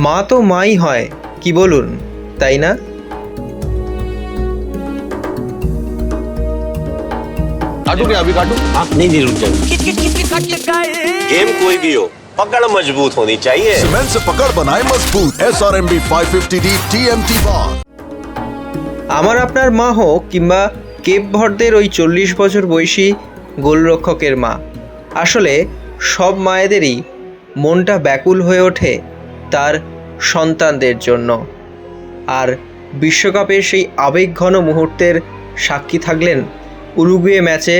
মা তো মাই হয়, কি বলুন, তাই না? काटू क्या अभी काटू? नहीं नहीं रुक जाओ। गेम कोई भी हो, पकड़ मजबूत होनी चाहिए। सीमेंट से पकड़ बनाए मजबूत। SRMB 550D TMT bar। আমার আপনার মা হোক কিংবা কেপ ভার্দের ওই 40 বছর বয়সী গোলরক্ষকের মা, আসলে সব মায়েদেরই মনটা ব্যাকুল হয়ে ওঠে তার সন্তানদের জন্য। আর বিশ্বকাপের সেই আবেগঘন মুহূর্তের সাক্ষী থাকলেন উরুগুয়ে ম্যাচে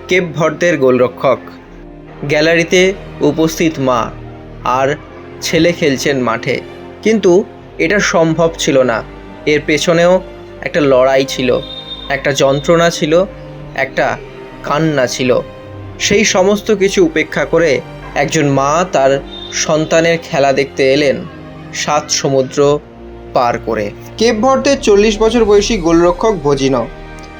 কেপ ভার্দের গোলরক্ষক। গ্যালারিতে উপস্থিত মা আর ছেলে খেলছেন মাঠে, কিন্তু এটা সম্ভব ছিল না। এর পেছনেও একটা লড়াই ছিল, একটা যন্ত্রণা ছিল, একটা কান্না ছিল। সেই সমস্ত কিছু উপেক্ষা করে একজন মা তার সন্তানের খেলা দেখতে এলেন 7 সমুদ্র পার করে। কেপ ভার্দের 40 বছর বয়সী গোলরক্ষক ভজিনো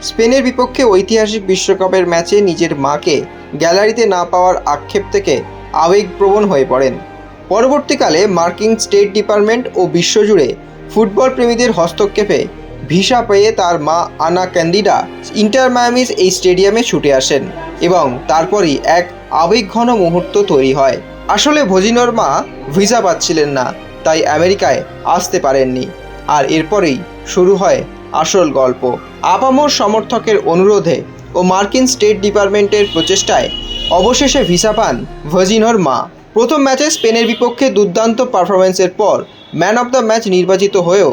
স্পেনের বিপক্ষে ঐতিহাসিক বিশ্বকাপের ম্যাচে নিজের মাকে গ্যালারিতে না পাওয়ার আক্ষেপ থেকে আবেগপ্রবণ হয়ে পড়েন। পরবর্তীকালে মার্কিন স্টেট ডিপার্টমেন্ট ও বিশ্বজুড়ে ফুটবল প্রেমীদের হস্তক্ষেপে ভিসা পেয়ে তার মা আনা ক্যান্ডিডা ইন্টার মায়ামির এই স্টেডিয়ামে ছুটে আসেন এবং তারপরই এক আবেগঘন মুহূর্ত তৈরি হয়। আসলে ভজিনোর মা ভিসা পাচ্ছিলেন না, তাই আমেরিকায় আসতে পারেননি। আর এরপরেই শুরু হয় আসল গল্প। আপামর সমর্থকের অনুরোধে ও মার্কিন স্টেট ডিপার্টমেন্টের প্রচেষ্টায় অবশেষে ভিসা পান ভজিনোর মা। প্রথম ম্যাচে স্পেনের বিপক্ষে দুর্দান্ত পারফরমেন্সের পর ম্যান অব দ্য ম্যাচ নির্বাচিত হয়েও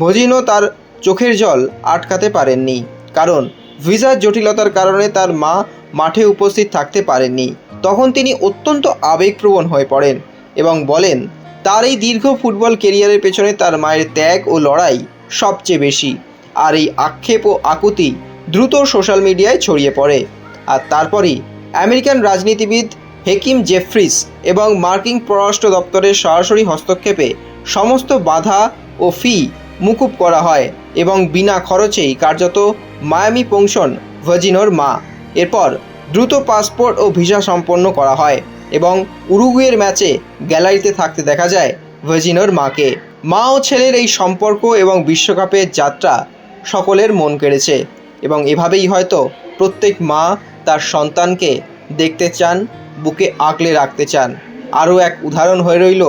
ভজিনো তার চোখের জল আটকাতে পারেননি, কারণ ভিসার জটিলতার কারণে তার মা মাঠে উপস্থিত থাকতে পারেননি। তখন তিনি অত্যন্ত আবেগপ্রবণ হয়ে পড়েন এবং বলেন তার এই দীর্ঘ ফুটবল কেরিয়ারের পেছনে তার মায়ের ত্যাগ ও লড়াই সবচেয়ে বেশি। আর এই আক্ষেপ ও আকুতি দ্রুত সোশ্যাল মিডিয়ায় ছড়িয়ে পড়ে। আর তারপরই আমেরিকান রাজনীতিবিদ হেকিম জেফ্রিস এবং মার্কিন পররাষ্ট্র দপ্তরের সরাসরি হস্তক্ষেপে সমস্ত বাধা ও ফি মুকুব করা হয় এবং বিনা খরচেই কার্যত মায়ামি পৌঁছন ভজিনোর মা। এরপর দ্রুত পাসপোর্ট ও ভিসা সম্পন্ন করা হয় এবং উরুগুয়ের ম্যাচে গ্যালারিতে থাকতে দেখা যায় ভজিনোর মাকে। মা ও ছেলের এই সম্পর্ক এবং বিশ্বকাপের যাত্রা সকলের মন কেড়েছে এবং এভাবেই হয়তো প্রত্যেক মা তার সন্তানকে দেখতে চান, বুকে আগলে রাখতে চান। আরও এক উদাহরণ হয়ে রইল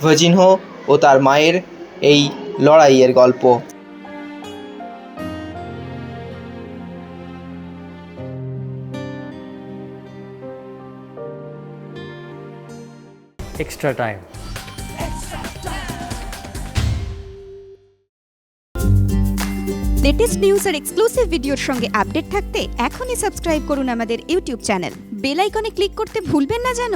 ভজিনহো ও তার মায়ের এই লড়াইয়ের গল্প। extra time. লেটেস্ট নিউজ আর এক্সক্লুসিভ ভিডিওর সঙ্গে আপডেট থাকতে এখনই সাবস্ক্রাইব করুন আমাদের ইউটিউব চ্যানেল। বেল আইকনে ক্লিক করতে ভুলবেন না যেন।